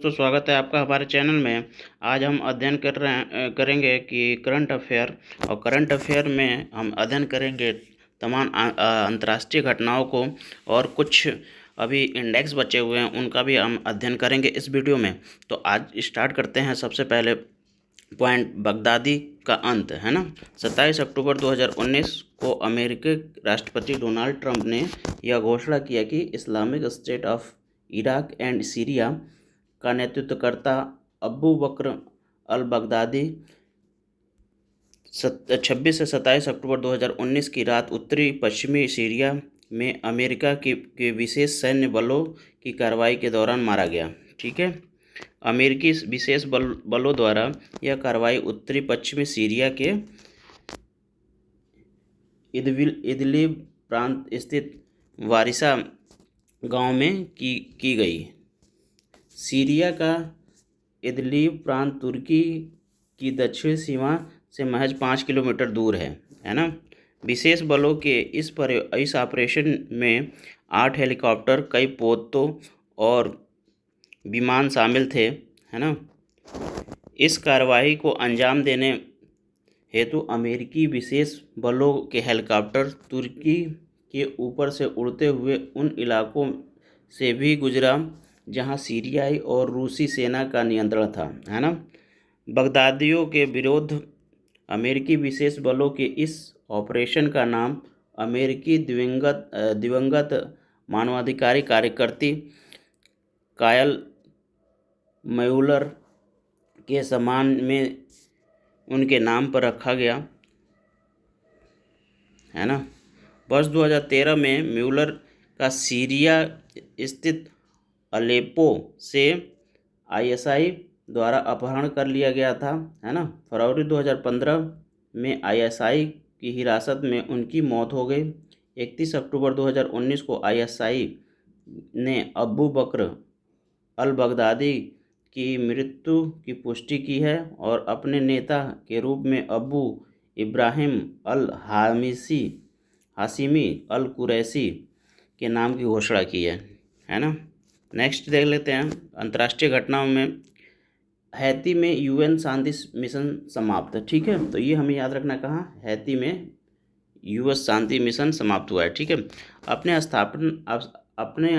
तो स्वागत है आपका हमारे चैनल में। आज हम अध्ययन करेंगे कि करंट अफेयर, और करंट अफेयर में हम अध्ययन करेंगे तमाम अंतर्राष्ट्रीय घटनाओं को, और कुछ अभी इंडेक्स बचे हुए हैं उनका भी हम अध्ययन करेंगे इस वीडियो में। तो आज स्टार्ट करते हैं। सबसे पहले पॉइंट, बगदादी का अंत, है ना। 27 अक्टूबर 2019 को अमेरिकी राष्ट्रपति डोनाल्ड ट्रंप ने यह घोषणा किया कि Islamic state of Iraq and Syria का नेतृत्वकर्ता अबू बकर अल बगदादी 26 से 27 अक्टूबर 2019 की रात उत्तरी पश्चिमी सीरिया में अमेरिका के विशेष सैन्य बलों की कार्रवाई के दौरान मारा गया। ठीक है, अमेरिकी विशेष बलों द्वारा यह कार्रवाई उत्तरी पश्चिमी सीरिया के इदलिब प्रांत स्थित वारिसा गांव में की गई। सीरिया का इदलिब प्रांत तुर्की की दक्षिण सीमा से महज 5 किलोमीटर दूर है ना। विशेष बलों के इस ऑपरेशन में 8 हेलीकॉप्टर, कई पोतों और विमान शामिल थे, है ना। इस कार्रवाई को अंजाम देने हेतु अमेरिकी विशेष बलों के हेलीकॉप्टर तुर्की के ऊपर से उड़ते हुए उन इलाकों से भी गुजरा जहां सीरियाई और रूसी सेना का नियंत्रण था, है ना। बगदादियों के विरुद्ध अमेरिकी विशेष बलों के इस ऑपरेशन का नाम अमेरिकी दिवंगत मानवाधिकारी कार्यकर्ती कायल म्यूलर के सम्मान में उनके नाम पर रखा गया, है ना। वर्ष 2013 में म्यूलर का सीरिया स्थित अलेप्पो से आईएसआई द्वारा अपहरण कर लिया गया था, है ना। फरवरी 2015 में आईएसआई की हिरासत में उनकी मौत हो गई। 31 अक्टूबर 2019 को आईएसआई ने अबू बकर अल बगदादी की मृत्यु की पुष्टि की है और अपने नेता के रूप में अबू इब्राहिम अल हाशिमी अल कुरैशी के नाम की घोषणा की है ना। नेक्स्ट देख लेते हैं अंतर्राष्ट्रीय घटनाओं में। हैती में यूएन शांति मिशन समाप्त। ठीक है, तो ये हमें याद रखना, कहाँ हैती में यूएस शांति मिशन समाप्त हुआ है। ठीक है, अपने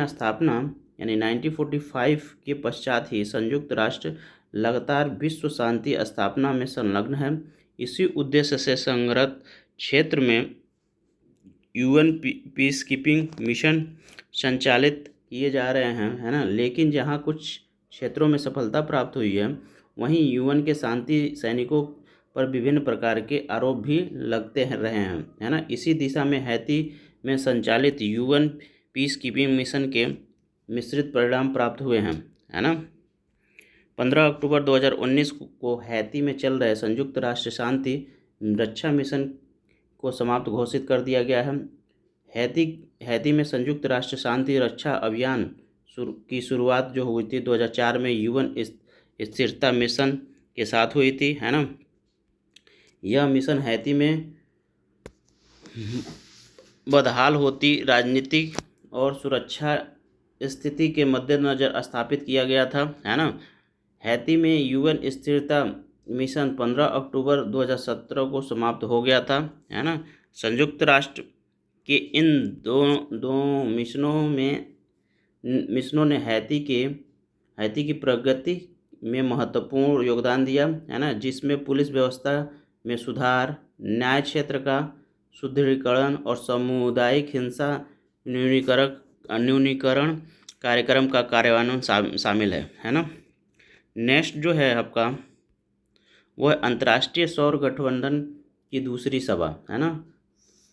स्थापना यानी 1945 के पश्चात ही संयुक्त राष्ट्र लगातार विश्व शांति स्थापना में संलग्न है। इसी उद्देश्य से संघर्ष क्षेत्र में यूएन पीस कीपिंग मिशन संचालित किए जा रहे हैं, है ना। लेकिन जहां कुछ क्षेत्रों में सफलता प्राप्त हुई है, वहीं यूएन के शांति सैनिकों पर विभिन्न प्रकार के आरोप भी लगते रहे हैं, है ना। इसी दिशा में हैती में संचालित यूएन पीस कीपिंग मिशन के मिश्रित परिणाम प्राप्त हुए हैं, है ना। 15 अक्टूबर 2019 को हैती में चल रहे संयुक्त राष्ट्र शांति रक्षा मिशन को समाप्त घोषित कर दिया गया है। हैती में संयुक्त राष्ट्र शांति रक्षा अभियान की शुरुआत जो हुई थी 2004 में यूएन स्थिरता मिशन के साथ हुई थी, है ना। यह मिशन हैती में बदहाल होती राजनीतिक और सुरक्षा स्थिति के मद्देनज़र स्थापित किया गया था, है ना। हैती में यूएन स्थिरता मिशन 15 अक्टूबर 2017 को समाप्त हो गया था, है ना। संयुक्त राष्ट्र के इन दो मिशनों ने हैती की प्रगति में महत्वपूर्ण योगदान दिया, है ना, जिसमें पुलिस व्यवस्था में सुधार, न्याय क्षेत्र का सुदृढ़ीकरण और सामुदायिक हिंसा न्यूनीकरण कार्यक्रम का कार्यान्वयन शामिल है ना। नेक्स्ट जो है आपका, वह अंतर्राष्ट्रीय सौर गठबंधन की दूसरी सभा, है ना।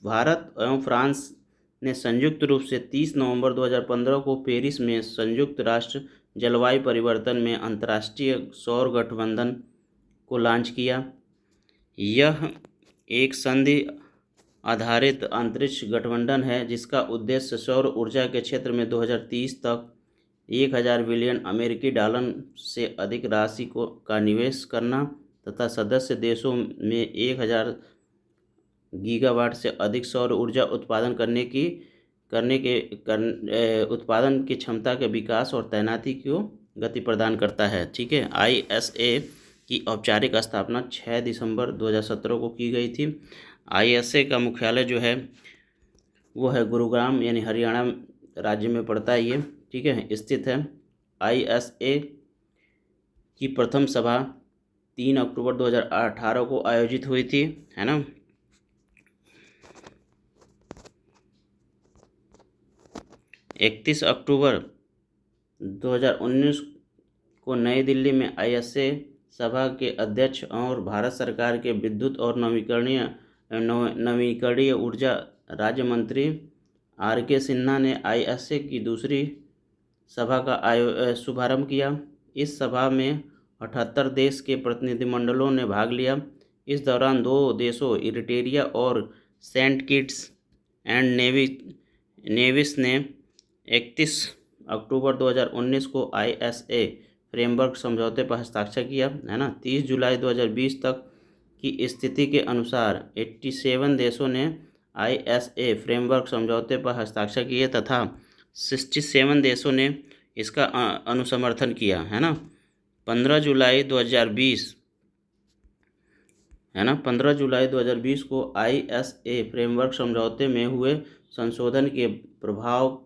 भारत एवं फ्रांस ने संयुक्त रूप से 30 नवंबर 2015 को पेरिस में संयुक्त राष्ट्र जलवायु परिवर्तन में अंतर्राष्ट्रीय सौर गठबंधन को लॉन्च किया। यह एक संधि आधारित अंतरिक्ष गठबंधन है जिसका उद्देश्य सौर ऊर्जा के क्षेत्र में 2030 तक 1000 बिलियन अमेरिकी डॉलर से अधिक राशि का निवेश करना तथा सदस्य देशों में 1000 गीगावाट से अधिक सौर ऊर्जा उत्पादन उत्पादन की क्षमता के विकास और तैनाती को गति प्रदान करता है। ठीक है, ISA की औपचारिक स्थापना 6 दिसंबर 2017 को की गई थी। ISA का मुख्यालय जो है वो है गुरुग्राम, यानी हरियाणा राज्य में पड़ता है ये। ठीक है, स्थित है। ISA की प्रथम सभा 3 अक्टूबर 2018 को आयोजित हुई थी, है ना। 31 अक्टूबर 2019 को नई दिल्ली में ISA सभा के अध्यक्ष और भारत सरकार के विद्युत और नवीकरणीय ऊर्जा राज्य मंत्री RK सिन्हा ने ISA की दूसरी सभा का शुभारंभ किया। इस सभा में 78 देश के प्रतिनिधिमंडलों ने भाग लिया। इस दौरान 2 देशों इरिट्रिया और सेंट किट्स एंड नेविस ने 31 अक्टूबर 2019 को ISA फ्रेमवर्क समझौते पर हस्ताक्षर किया, है ना। 30 जुलाई 2020 तक की स्थिति के अनुसार 87 देशों ने ISA फ्रेमवर्क समझौते पर हस्ताक्षर किए तथा 67 देशों ने इसका अनुसमर्थन किया, है ना। 15 जुलाई 2020, है ना, 15 जुलाई 2020 को ISA फ्रेमवर्क समझौते में हुए संशोधन के प्रभाव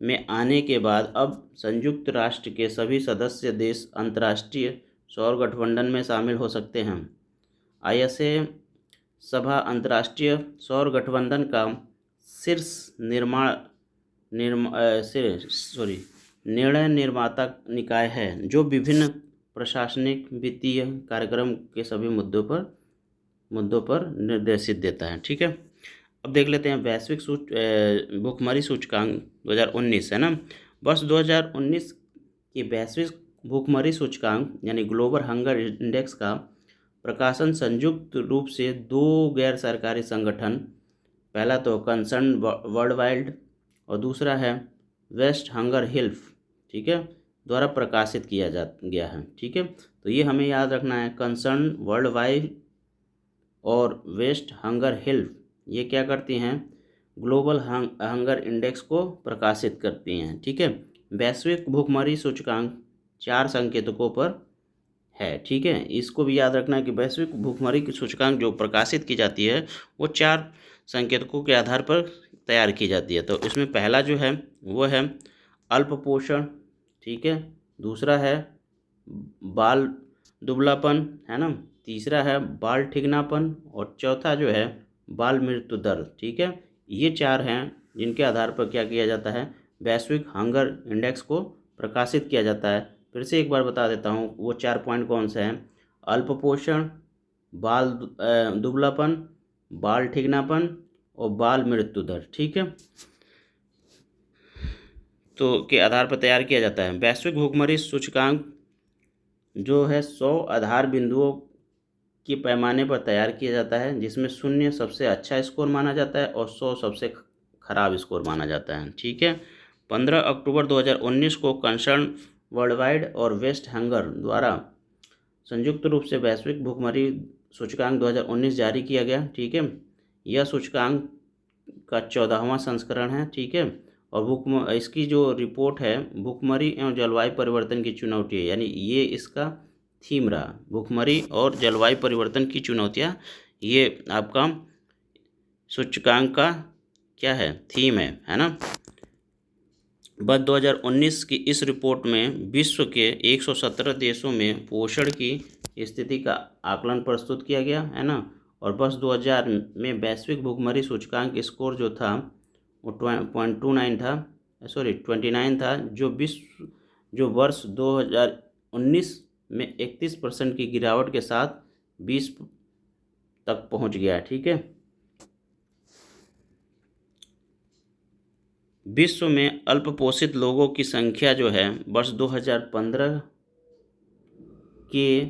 में आने के बाद अब संयुक्त राष्ट्र के सभी सदस्य देश अंतर्राष्ट्रीय सौर गठबंधन में शामिल हो सकते हैं। ISA सभा अंतर्राष्ट्रीय सौर गठबंधन का शीर्ष निर्णय निर्माता निकाय है जो विभिन्न प्रशासनिक वित्तीय कार्यक्रम के सभी मुद्दों पर निर्देशित देता है। ठीक है, अब देख लेते हैं वैश्विक भूखमरी सूचकांक 2019, है ना। वर्ष 2019 की वैश्विक भूखमरी सूचकांक यानी ग्लोबल हंगर इंडेक्स का प्रकाशन संयुक्त रूप से 2 गैर सरकारी संगठन, पहला तो कंसर्न वर्ल्ड वाइड और दूसरा है वेस्ट हंगर हेल्प, ठीक है, द्वारा प्रकाशित किया गया है। ठीक है, तो ये हमें याद रखना है, कंसर्न वर्ल्ड वाइड और वेस्ट हंगर हेल्प ये क्या करती हैं, ग्लोबल हंगर इंडेक्स को प्रकाशित करती हैं। ठीक है, वैश्विक भूखमरी सूचकांक 4 संकेतकों पर है। ठीक है, इसको भी याद रखना है कि वैश्विक भूखमरी की सूचकांक जो प्रकाशित की जाती है वो 4 संकेतकों के आधार पर तैयार की जाती है। तो इसमें पहला जो है वो है अल्प पोषण, ठीक है, दूसरा है बाल दुबलापन, है ना, तीसरा है बाल ठिगनापन और चौथा जो है बाल मृत्यु दर। ठीक है, ये 4 हैं जिनके आधार पर क्या किया जाता है, वैश्विक हंगर इंडेक्स को प्रकाशित किया जाता है। फिर से एक बार बता देता हूँ वो 4 पॉइंट कौन से हैं, अल्प पोषण, बाल दुबलापन, बाल ठिगनापन और बाल मृत्यु दर। ठीक है, तो के आधार पर तैयार किया जाता है। वैश्विक भूखमरी सूचकांक जो है 100 आधार बिंदुओं के पैमाने पर तैयार किया जाता है, जिसमें 0 सबसे अच्छा स्कोर माना जाता है और 100 सबसे खराब स्कोर माना जाता है। ठीक है, 15 अक्टूबर 2019 को कंसर्न वर्ल्ड वाइड और वेस्ट हंगर द्वारा संयुक्त रूप से वैश्विक भूखमरी सूचकांक 2019 जारी किया गया। ठीक है, यह सूचकांक का 14वां संस्करण है। ठीक है, और इसकी जो रिपोर्ट है भूखमरी एवं जलवायु परिवर्तन की चुनौती, यानी ये इसका थीम रहा, भूखमरी और जलवायु परिवर्तन की चुनौतियाँ, ये आपका सूचकांक का क्या है, थीम है ना। वर्ष 2019 की इस रिपोर्ट में विश्व के 117 देशों में पोषण की स्थिति का आकलन प्रस्तुत किया गया, है ना। और वर्ष 2000 में वैश्विक भूखमरी सूचकांक स्कोर जो था वो 29 था, जो वर्ष 2019 में 31% की गिरावट के साथ 20 तक पहुंच गया। ठीक है, विश्व में अल्पपोषित लोगों की संख्या जो है वर्ष 2015 के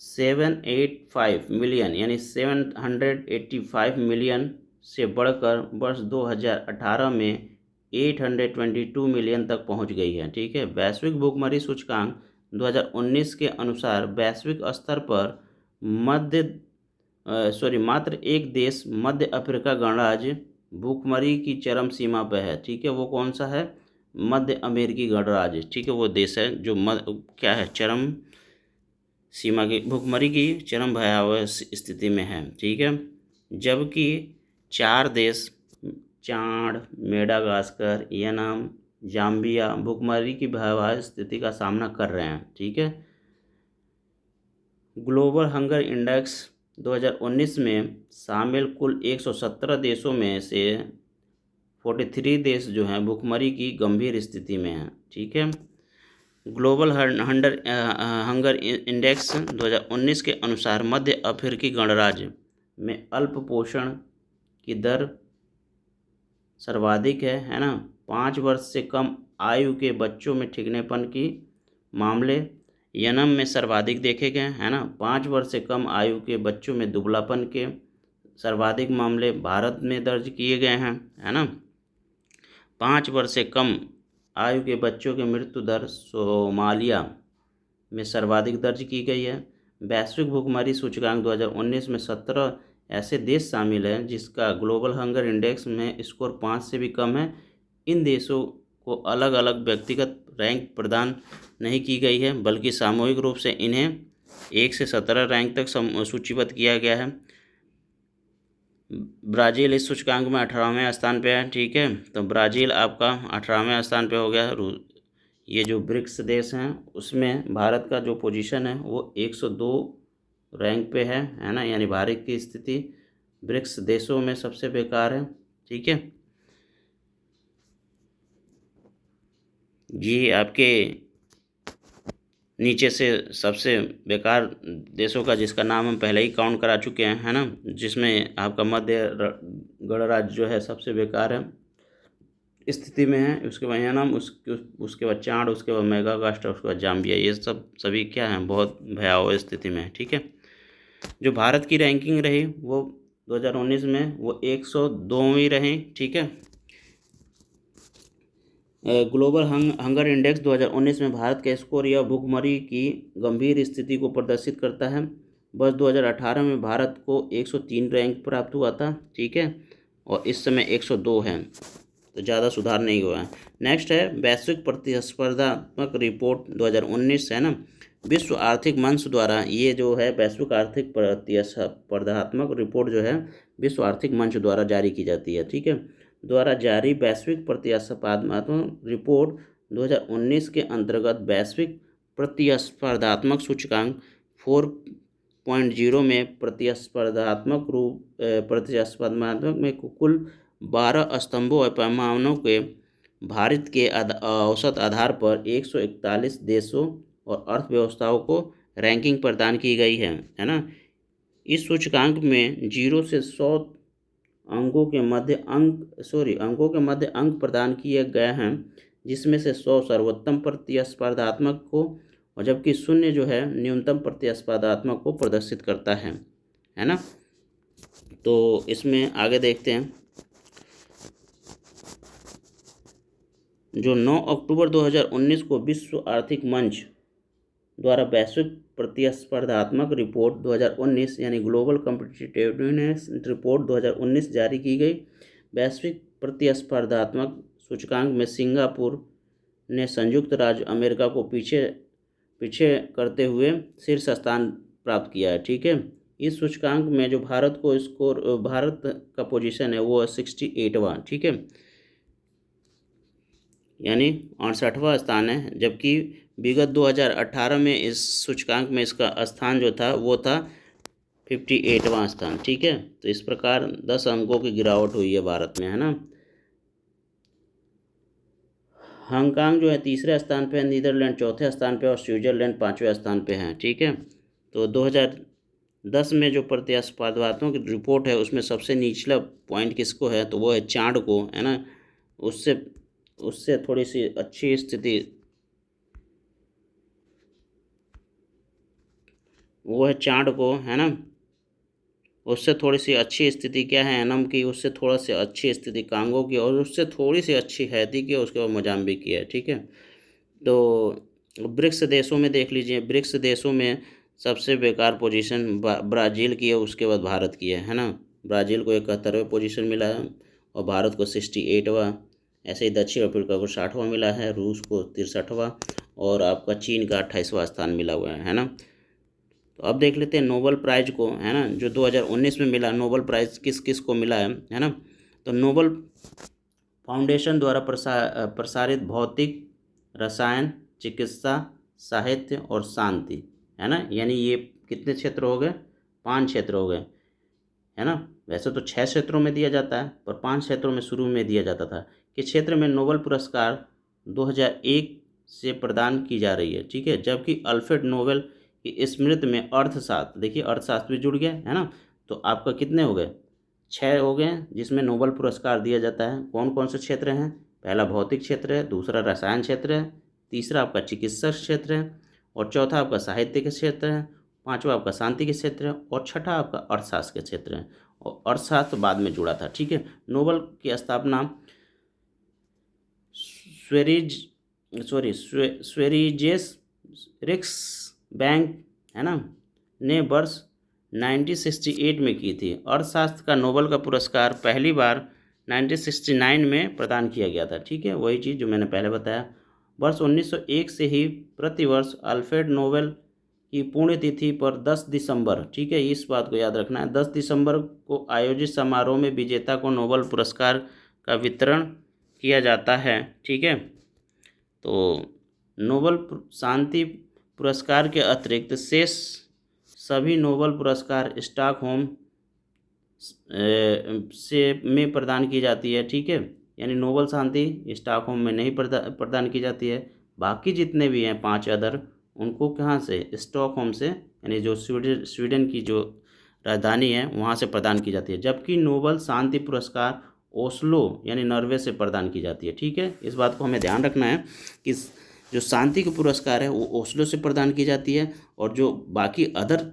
785 मिलियन यानी 785 मिलियन से बढ़कर वर्ष 2018 में 822 मिलियन तक पहुंच गई है। ठीक है, वैश्विक भूखमरी सूचकांक 2019 के अनुसार वैश्विक स्तर पर मात्र एक देश मध्य अफ्रीका गणराज्य भूखमरी की चरम सीमा पर है। ठीक है, वो कौन सा है, मध्य अमेरिकी गणराज्य, ठीक है, वो देश है जो क्या है, चरम सीमा की भुखमरी की चरम भयावह स्थिति में है, ठीक है। जबकि 4 देश चाड, मेडागास्कर, यनम, जाम्बिया भुखमरी की भयावह स्थिति का सामना कर रहे हैं, ठीक है। ग्लोबल हंगर इंडेक्स 2019 में शामिल कुल 117 देशों में से 43 देश जो हैं भुखमरी की गंभीर स्थिति में हैं, ठीक है। ग्लोबल हंगर इंडेक्स 2019 के अनुसार मध्य अफ्रीकी गणराज्य में अल्प पोषण की दर सर्वाधिक है ना। 5 वर्ष से कम आयु के बच्चों में ठिकनेपन की मामले यनम में सर्वाधिक देखे गए हैं ना। 5 वर्ष से कम आयु के बच्चों में दुबलापन के सर्वाधिक मामले भारत में दर्ज किए गए हैं, है ना। 5 वर्ष से कम आयु के बच्चों की मृत्यु दर सोमालिया में सर्वाधिक दर्ज की गई है। वैश्विक भुखमरी सूचकांक 2019 में 17 ऐसे देश शामिल हैं जिसका ग्लोबल हंगर इंडेक्स में स्कोर 5 से भी कम है। इन देशों को अलग अलग व्यक्तिगत रैंक प्रदान नहीं की गई है, बल्कि सामूहिक रूप से इन्हें 1 से 17 रैंक तक सूचीबद्ध किया गया है। ब्राज़ील इस सूचकांक में 18वें स्थान पे है, ठीक है। तो ब्राज़ील आपका 18वें स्थान पे हो गया है। ये जो ब्रिक्स देश हैं उसमें भारत का जो पोजीशन है वो 102 रैंक पे है ना। यानी भारत की स्थिति ब्रिक्स देशों में सबसे बेकार है, ठीक है। ये आपके नीचे से सबसे बेकार देशों का जिसका नाम हम पहले ही काउंट करा चुके हैं, है ना, जिसमें आपका मध्य गणराज्य जो है सबसे बेकार है स्थिति में है। उसके बाद यनम, उसके बाद चाड, उसके बाद मेडागास्कर, उसके बाद जाम्बिया, ये सब सभी क्या हैं, बहुत भयावह स्थिति में है, ठीक है। जो भारत की रैंकिंग रही वो 2019 में वो 102वीं रही, ठीक है। ग्लोबल हंगर इंडेक्स 2019 में भारत का स्कोर यह भुखमरी की गंभीर स्थिति को प्रदर्शित करता है। वर्ष 2018 में भारत को 103 रैंक प्राप्त हुआ था, ठीक है, और इस समय 102 है, तो ज़्यादा सुधार नहीं हुआ है। नेक्स्ट है वैश्विक प्रतिस्पर्धात्मक रिपोर्ट 2019, है ना। विश्व आर्थिक मंच द्वारा ये जो है वैश्विक आर्थिक प्रतिस्पर्धात्मक रिपोर्ट जो है विश्व आर्थिक मंच द्वारा जारी की जाती है, ठीक है। द्वारा जारी वैश्विक प्रतिस्पर्धात्मक रिपोर्ट 2019 के अंतर्गत वैश्विक प्रतिस्पर्धात्मक सूचकांक 4.0 में प्रतिस्पर्धात्मक में कुल 12 स्तंभों और पैमानों के भारत के औसत आधार पर 141 देशों और अर्थव्यवस्थाओं को रैंकिंग प्रदान की गई है ना। इस सूचकांक में 0 से 100 अंकों के मध्य अंक प्रदान किए गए हैं, जिसमें से 100 सर्वोत्तम प्रतिस्पर्धात्मक को और जबकि 0 जो है न्यूनतम प्रतिस्पर्धात्मक को प्रदर्शित करता है ना। तो इसमें आगे देखते हैं। जो 9 अक्टूबर 2019 को विश्व आर्थिक मंच द्वारा वैश्विक प्रतिस्पर्धात्मक रिपोर्ट 2019 यानी ग्लोबल कॉम्पिटिटिवनेस रिपोर्ट 2019 जारी की गई। वैश्विक प्रतिस्पर्धात्मक सूचकांक में सिंगापुर ने संयुक्त राज्य अमेरिका को पीछे करते हुए शीर्ष स्थान प्राप्त किया है, ठीक है। इस सूचकांक में जो भारत का पोजीशन है वो 68वां, ठीक है, यानी 68वां स्थान है। जबकि विगत 2018 में इस सूचकांक में इसका स्थान जो था वो था 58वां स्थान, ठीक है। तो इस प्रकार 10 अंकों की गिरावट हुई है भारत में, है ना। हांगकांग जो है तीसरे स्थान पे है, नीदरलैंड चौथे स्थान पे और स्विट्जरलैंड 5वें स्थान पे है, ठीक है। तो 2010 में जो प्रतिस्पर्धात्मक रिपोर्ट है उसमें सबसे निचला पॉइंट किसको है, तो वो है चाड को, है ना। उससे थोड़ी सी अच्छी स्थिति वो है चाड को, है ना। उससे थोड़ी सी अच्छी स्थिति क्या है एनम की, उससे थोड़ा सी अच्छी स्थिति कांगो की, और उससे थोड़ी सी अच्छी हैती की, उसके बाद मोजाम्बिक की है, ठीक है। तो ब्रिक्स देशों में देख लीजिए, ब्रिक्स देशों में सबसे बेकार पोजीशन ब्राज़ील की है, उसके बाद भारत की है ना। ब्राज़ील को 71वें पोजीशन मिला है और भारत को 68वां ऐसे ही दक्षिण अफ्रीका को 60वां मिला है, रूस को 63वां और आपका चीन का 28वां स्थान मिला हुआ है ना। तो अब देख लेते हैं नोबेल प्राइज को, है ना, जो 2019 में मिला। नोबेल प्राइज किस किस को मिला है ना। तो नोबेल फाउंडेशन द्वारा प्रसारित भौतिक, रसायन, चिकित्सा, साहित्य और शांति, है ना, यानी ये कितने क्षेत्र हो गए, 5 क्षेत्र हो गए, है ना। वैसे तो 6 क्षेत्रों में दिया जाता है, पर 5 क्षेत्रों में शुरू में दिया जाता था। कि क्षेत्र में नोबेल पुरस्कार 2001 से प्रदान की जा रही है, ठीक है। जबकि अल्फ्रेड नोबेल की स्मृति में अर्थशास्त्र, देखिए अर्थशास्त्र भी जुड़ गया, है ना। तो आपका कितने हो गए, 6 हो गए जिसमें नोबेल पुरस्कार दिया जाता है। कौन कौन से क्षेत्र हैं, पहला भौतिक क्षेत्र है, दूसरा रसायन क्षेत्र है, तीसरा आपका चिकित्सा क्षेत्र है, और चौथा आपका साहित्य के क्षेत्र है, पांचवा आपका शांति के क्षेत्र है, और छठा आपका अर्थशास्त्र के क्षेत्र है। और अर्थशास्त्र बाद में जुड़ा था, ठीक है। नोबेल की स्थापना स्वेरिज स्वेरिजेस रिक्स बैंक, है ना, ने वर्ष 1968 में की थी। अर्थशास्त्र का नोबेल का पुरस्कार पहली बार 1969 में प्रदान किया गया था, ठीक है। वही चीज़ जो मैंने पहले बताया। वर्ष 1901 से ही प्रतिवर्ष अल्फ्रेड नोबेल की पुण्यतिथि पर 10 दिसंबर, ठीक है, इस बात को याद रखना है, 10 दिसंबर को आयोजित समारोह में विजेता को नोबेल पुरस्कार का वितरण किया जाता है, ठीक है। तो नोबेल शांति पुरस्कार के अतिरिक्त शेष सभी नोबेल पुरस्कार स्टॉकहोम से में प्रदान की जाती है, ठीक है। यानी नोबेल शांति स्टॉकहोम में नहीं प्रदान की जाती है। बाकी जितने भी हैं 5 अदर, उनको कहाँ से, स्टॉकहोम से, यानी जो स्वीडन की जो राजधानी है वहाँ से प्रदान की जाती है। जबकि नोबेल शांति पुरस्कार ओस्लो यानी नॉर्वे से प्रदान की जाती है, ठीक है। इस बात को हमें ध्यान रखना है कि जो शांति का पुरस्कार है वो ओस्लो से प्रदान की जाती है, और जो बाकी अदर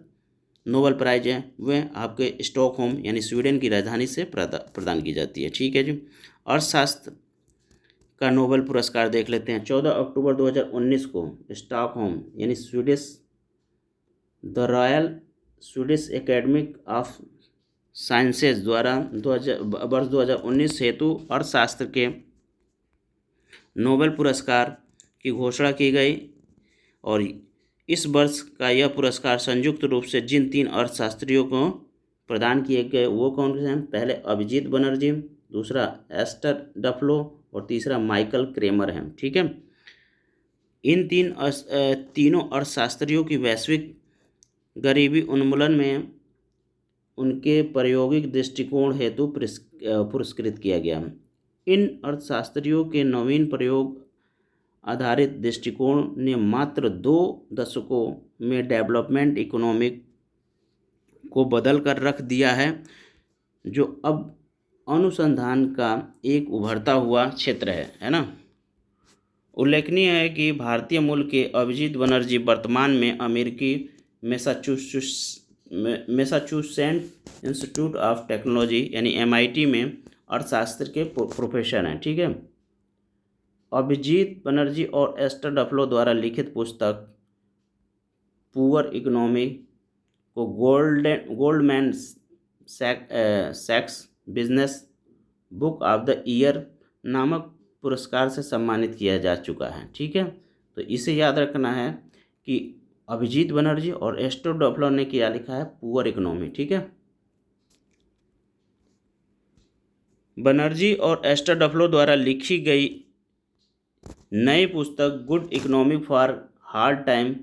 नोबेल प्राइज हैं वह आपके स्टॉकहोम यानी स्वीडन की राजधानी से प्रदान की जाती है, ठीक है जी। अर्थशास्त्र का नोबेल पुरस्कार देख लेते हैं। 14 अक्टूबर 2019 को स्टॉकहोम यानी the royal Swedish academic of sciences द्वारा वर्ष 2019 हेतु अर्थशास्त्र के नोबेल पुरस्कार की घोषणा की गई। और इस वर्ष का यह पुरस्कार संयुक्त रूप से जिन 3 अर्थशास्त्रियों को प्रदान किए गए वो कौन से हैं, पहले अभिजीत बनर्जी, दूसरा एस्टर डफ्लो और तीसरा माइकल क्रेमर हैं, ठीक है। इन तीनों अर्थशास्त्रियों की वैश्विक गरीबी उन्मूलन में उनके प्रायोगिक दृष्टिकोण हेतु पुरस्कृत किया गया। इन अर्थशास्त्रियों के नवीन प्रयोग आधारित दृष्टिकोण ने मात्र 2 दशकों में डेवलपमेंट इकोनॉमिक को बदल कर रख दिया है, जो अब अनुसंधान का एक उभरता हुआ क्षेत्र है ना। उल्लेखनीय है कि भारतीय मूल के अभिजीत बनर्जी वर्तमान में अमेरिकी मैसाचुसेट्स इंस्टीट्यूट ऑफ टेक्नोलॉजी यानी MIT में अर्थशास्त्र के प्रोफेसर हैं, ठीक है। अभिजीत बनर्जी और एस्टर डफ्लो द्वारा लिखित पुस्तक पुअर इकोनॉमी को गोल्डमैन सैक्स business book of the year नामक पुरस्कार से सम्मानित किया जा चुका है, ठीक है। तो इसे याद रखना है कि अभिजीत बनर्जी और एस्टर डफ्लो ने क्या लिखा है, पुअर इकोनॉमी, ठीक है। बनर्जी और एस्टर डफ्लो द्वारा लिखी गई नई पुस्तक good economy for hard time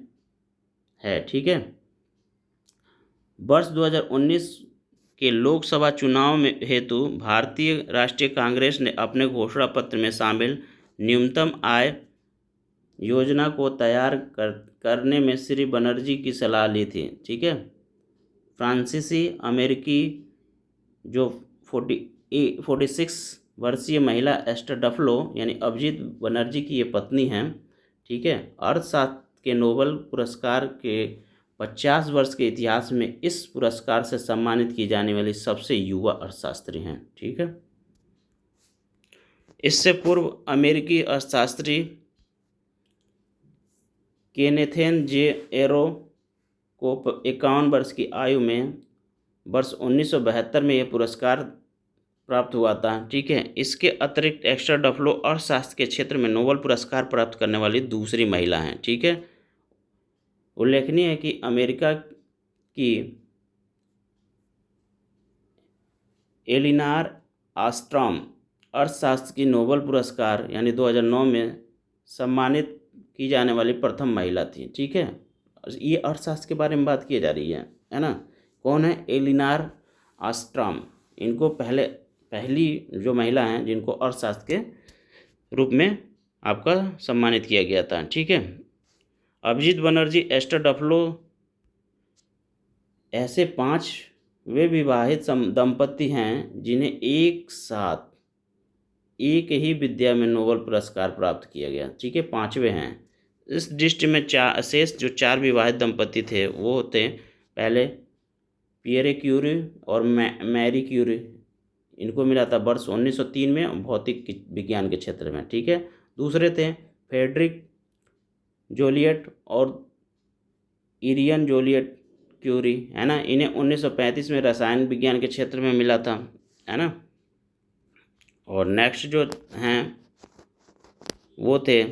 है, ठीक है। वर्ष 2019 के लोकसभा चुनाव में हेतु भारतीय राष्ट्रीय कांग्रेस ने अपने घोषणा पत्र में शामिल न्यूनतम आय योजना को तैयार करने में श्री बनर्जी की सलाह ली थी, ठीक है। फ्रांसीसी अमेरिकी जो 46 वर्षीय महिला एस्टर डफ्लो यानी अभिजीत बनर्जी की ये पत्नी हैं, ठीक है। अर्थशास्त्र के नोबेल पुरस्कार के 50 वर्ष के इतिहास में इस पुरस्कार से सम्मानित की जाने वाली सबसे युवा अर्थशास्त्री हैं, ठीक है। इससे पूर्व अमेरिकी अर्थशास्त्री केनेथेन जे एरो को 51 वर्ष की आयु में वर्ष 1972 में यह पुरस्कार प्राप्त हुआ था। ठीक है, इसके अतिरिक्त एस्टर डफ्लो अर्थशास्त्र के क्षेत्र में नोबेल पुरस्कार प्राप्त करने वाली दूसरी महिला हैं। ठीक है, उल्लेखनीय है कि अमेरिका की एलिनार ऑस्ट्रॉम अर्थशास्त्र की नोबेल पुरस्कार यानी 2009 में सम्मानित की जाने वाली प्रथम महिला थी। ठीक है, ये अर्थशास्त्र के बारे में बात की जा रही है ना। कौन है? एलिनार ऑस्ट्रॉम। इनको पहली जो महिला हैं जिनको अर्थशास्त्र के रूप में आपका सम्मानित किया गया था। ठीक है, अभिजीत बनर्जी, एस्टर डफ्लो ऐसे 5 वे विवाहित दंपति हैं जिन्हें एक साथ एक ही विद्या में नोबेल पुरस्कार प्राप्त किया गया। ठीक है, 5वें हैं। इस लिस्ट में शेष जो 4 विवाहित दंपति थे वो थे, पहले पियरे क्यूरी और मैरी क्यूरी, इनको मिला था वर्ष 1903 में भौतिक विज्ञान के क्षेत्र में। ठीक है, दूसरे थे फ्रेडरिक जोलियट और इरियन जोलियट क्यूरी, है ना। इन्हें 1935 में रसायन विज्ञान के क्षेत्र में मिला था, है ना। और नेक्स्ट जो हैं वो थे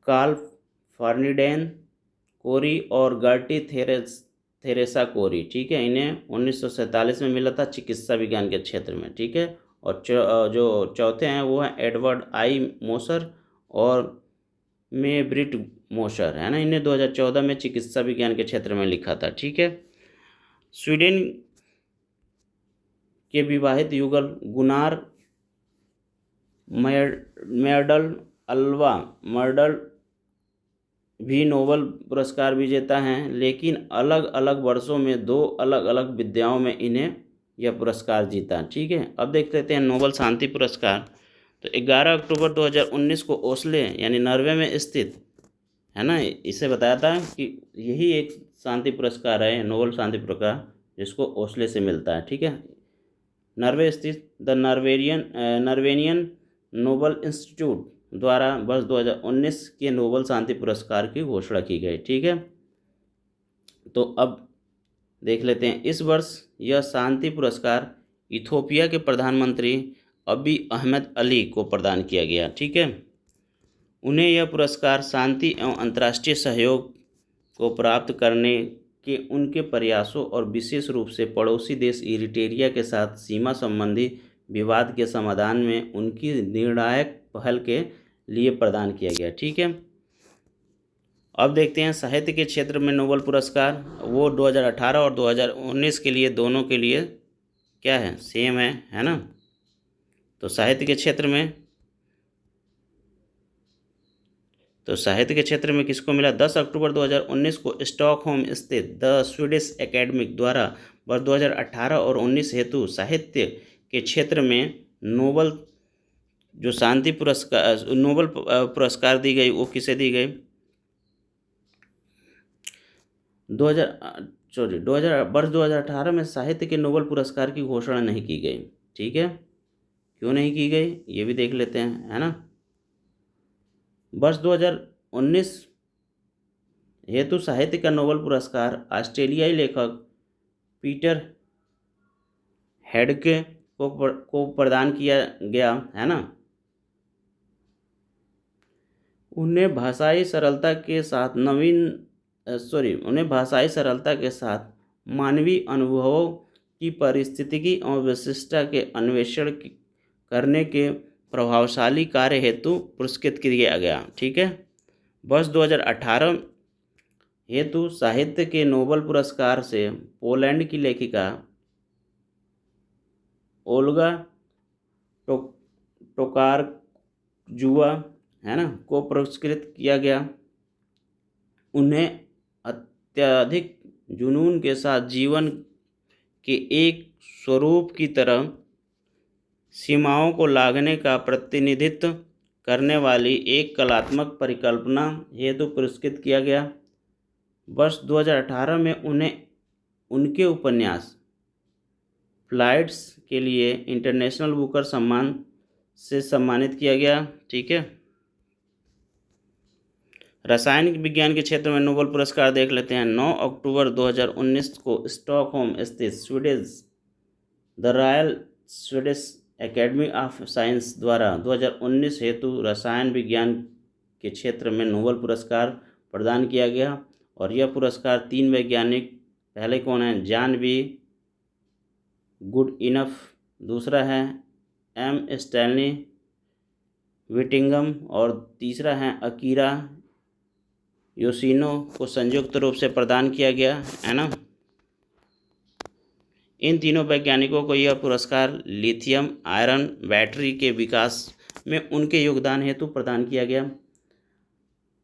कार्ल फर्निडेन कोरी और गर्टी थेरेसा कोरी। ठीक है, इन्हें 1947 में मिला था चिकित्सा विज्ञान के क्षेत्र में। ठीक है, और जो चौथे हैं वो हैं एडवर्ड आई मोसर और मेब्रिट मोसर, है ना। इन्हें 2014 में चिकित्सा विज्ञान के क्षेत्र में लिखा था। ठीक है, स्वीडन के विवाहित युगल गुनार मर्डल अल्वा मर्डल भी नोबेल पुरस्कार विजेता हैं, लेकिन अलग अलग वर्षों में 2 अलग अलग विद्याओं में इन्हें यह पुरस्कार जीता। ठीक है, अब देख लेते हैं नोबेल शांति पुरस्कार। तो 11 अक्टूबर 2019 को ओस्ले यानी नॉर्वे में स्थित, है ना, इसे बताया था कि यही एक शांति पुरस्कार है, नोबेल शांति पुरस्कार, जिसको ओस्ले से मिलता है। ठीक है, नॉर्वे स्थित द नॉर्वेनियन नोबेल इंस्टीट्यूट द्वारा वर्ष 2019 के नोबेल शांति पुरस्कार की घोषणा की गई। ठीक है, तो अब देख लेते हैं, इस वर्ष यह शांति पुरस्कार इथोपिया के प्रधानमंत्री अबी अहमद अली को प्रदान किया गया। ठीक है, उन्हें यह पुरस्कार शांति एवं अंतर्राष्ट्रीय सहयोग को प्राप्त करने के उनके प्रयासों और विशेष रूप से पड़ोसी देश इरिट्रिया के साथ सीमा संबंधी विवाद के समाधान में उनकी निर्णायक पहल के लिए प्रदान किया गया। ठीक है, अब देखते हैं साहित्य के क्षेत्र में नोबेल पुरस्कार, वो 2018 और 2019 के लिए, दोनों के लिए क्या है, सेम है ना। तो साहित्य के क्षेत्र में किसको मिला? 10 अक्टूबर 2019 को स्टॉकहोम स्थित द स्वीडिश एकेडमिक द्वारा वर्ष 2018 और 19 हेतु साहित्य के क्षेत्र में नोबेल जो शांति पुरस्कार नोबेल पुरस्कार दी गई, वो किसे दी गई? 2018 में साहित्य के नोबेल पुरस्कार की घोषणा नहीं की गई। ठीक है, क्यों नहीं की गई ये भी देख लेते हैं, है ना। वर्ष 2019 हेतु साहित्य का नोबेल पुरस्कार ऑस्ट्रेलियाई लेखक पीटर हैंडके को प्रदान किया गया, है ना। उन्हें भाषाई सरलता के साथ मानवीय अनुभवों की पारिस्थितिकी और विशिष्टता के अन्वेषण करने के प्रभावशाली कार्य हेतु पुरस्कृत किया गया। ठीक है, वर्ष 2018 हेतु साहित्य के नोबेल पुरस्कार से पोलैंड की लेखिका ओल्गा टोकारजुआ, है ना, को पुरस्कृत किया गया। उन्हें अत्यधिक जुनून के साथ जीवन के एक स्वरूप की तरह सीमाओं को लांघने का प्रतिनिधित्व करने वाली एक कलात्मक परिकल्पना हेतु पुरस्कृत किया गया। वर्ष 2018 में उन्हें उनके उपन्यास फ्लाइट्स के लिए इंटरनेशनल बुकर सम्मान से सम्मानित किया गया। ठीक है, रासायनिक विज्ञान के क्षेत्र में नोबेल पुरस्कार देख लेते हैं। 9 अक्टूबर 2019 को स्टॉकहोम स्थित Swedish the royal Swedish academy of science द्वारा 2019 हेतु रसायन विज्ञान के क्षेत्र में नोबेल पुरस्कार प्रदान किया गया। और यह पुरस्कार 3 वैज्ञानिक, पहले कौन है, जॉन बी गुड इनफ, दूसरा है एम स्टैनली विटिंगम और तीसरा है अकीरा योशिनो को संयुक्त रूप से प्रदान किया गया है ना। इन तीनों वैज्ञानिकों को यह पुरस्कार लिथियम आयरन बैटरी के विकास में उनके योगदान हेतु प्रदान किया गया।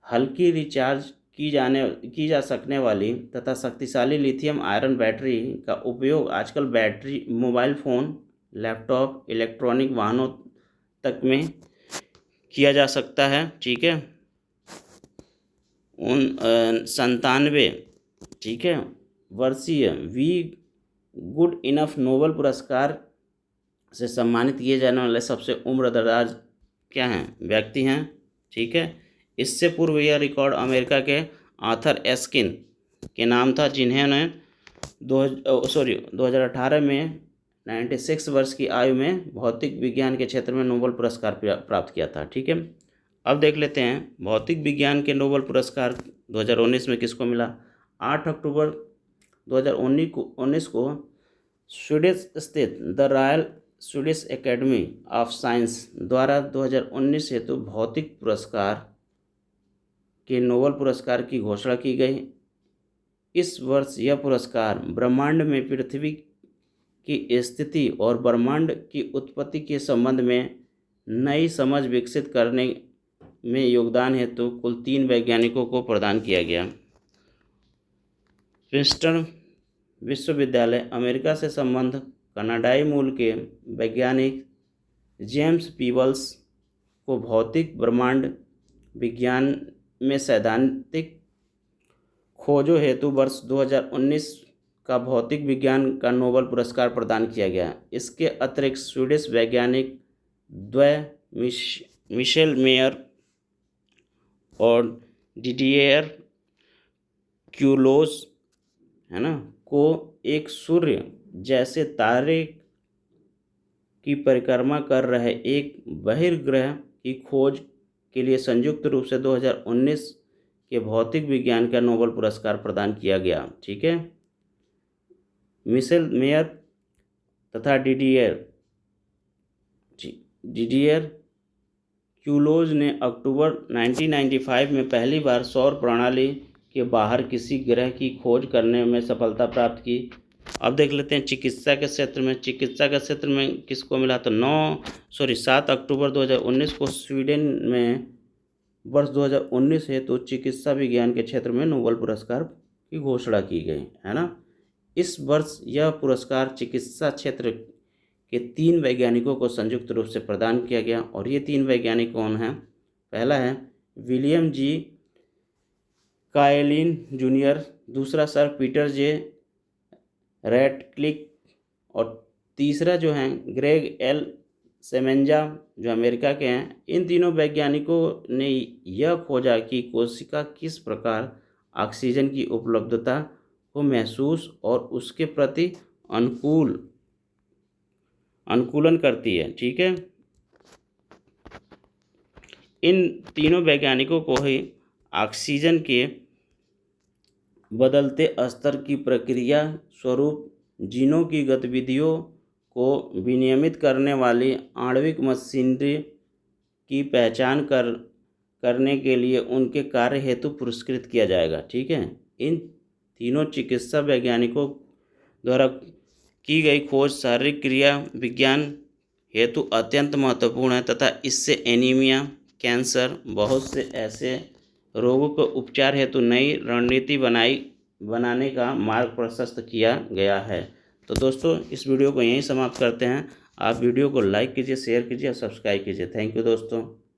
हल्की रिचार्ज की जा सकने वाली तथा शक्तिशाली लिथियम आयरन बैटरी का उपयोग आजकल battery mobile phone, laptop, electronic वाहनों तक में किया जा सकता है। ठीक है, 97 ठीक है वर्षीय वी गुड इनफ नोबेल पुरस्कार से सम्मानित किए जाने वाले सबसे उम्रदराज क्या हैं, व्यक्ति हैं। ठीक है, इससे पूर्व यह रिकॉर्ड अमेरिका के आर्थर एस्किन के नाम था, जिन्होंने 2018 में 96 वर्ष की आयु में भौतिक विज्ञान के क्षेत्र में नोबेल पुरस्कार प्राप्त किया था। ठीक है, अब देख लेते हैं भौतिक विज्ञान के नोबेल पुरस्कार 2019 में किसको मिला। 8 अक्टूबर 2019 को स्वीडिश स्थित the royal Swedish academy of science द्वारा 2019 हेतु भौतिक पुरस्कार के नोबेल पुरस्कार की घोषणा की गई। इस वर्ष यह पुरस्कार ब्रह्मांड में पृथ्वी की स्थिति और ब्रह्मांड की उत्पत्ति के संबंध में नई समझ विकसित करने में योगदान हेतु कुल 3 वैज्ञानिकों को प्रदान किया गया। प्रिंसटन विश्वविद्यालय अमेरिका से संबंध कनाडाई मूल के वैज्ञानिक जेम्स पीबल्स को भौतिक ब्रह्मांड विज्ञान में सैद्धांतिक खोजों हेतु वर्ष 2019 का भौतिक विज्ञान का नोबेल पुरस्कार प्रदान किया गया। इसके अतिरिक्त स्वीडिश वैज्ञानिक द्वय मिशेल मेयर और डिडियर क्यूलोस है ना को एक सूर्य जैसे तारे की परिक्रमा कर रहे एक बहिर्ग्रह की खोज के लिए संयुक्त रूप से 2019 के भौतिक विज्ञान का नोबेल पुरस्कार प्रदान किया गया। ठीक है, मिशेल मेयर तथा डिडियर क्यूलोज ने अक्टूबर 1995 में पहली बार सौर प्रणाली के बाहर किसी ग्रह की खोज करने में सफलता प्राप्त की। अब देख लेते हैं चिकित्सा के क्षेत्र में किसको मिला, तो 7 अक्टूबर 2019 को स्वीडन में वर्ष 2019 हेतु चिकित्सा विज्ञान के क्षेत्र में नोबेल पुरस्कार की घोषणा की गई है ना। इस वर्ष यह पुरस्कार चिकित्सा क्षेत्र के 3 वैज्ञानिकों को संयुक्त रूप से प्रदान किया गया। और ये 3 वैज्ञानिक कौन हैं, पहला है विलियम जी कायलिन जूनियर, दूसरा सर पीटर जे रैटक्लिफ और तीसरा जो हैं ग्रेग एल सेमेंजा जो अमेरिका के हैं। इन तीनों वैज्ञानिकों ने यह खोजा कि कोशिका किस प्रकार ऑक्सीजन की उपलब्धता को महसूस और उसके प्रति अनुकूलन करती है। ठीक है, इन तीनों वैज्ञानिकों को ही ऑक्सीजन के बदलते स्तर की प्रक्रिया स्वरूप जीनों की गतिविधियों को विनियमित करने वाली आणविक मशीनरी की पहचान करने के लिए उनके कार्य हेतु पुरस्कृत किया जाएगा। ठीक है, इन तीनों चिकित्सा वैज्ञानिकों द्वारा की गई खोज शारीरिक क्रिया विज्ञान हेतु अत्यंत महत्वपूर्ण है तथा इससे एनीमिया, कैंसर, बहुत से ऐसे रोगों को उपचार हेतु नई रणनीति बनाने का मार्ग प्रशस्त किया गया है। तो दोस्तों इस वीडियो को यहीं समाप्त करते हैं। आप वीडियो को लाइक कीजिए, शेयर कीजिए और सब्सक्राइब कीजिए। थैंक यू दोस्तों।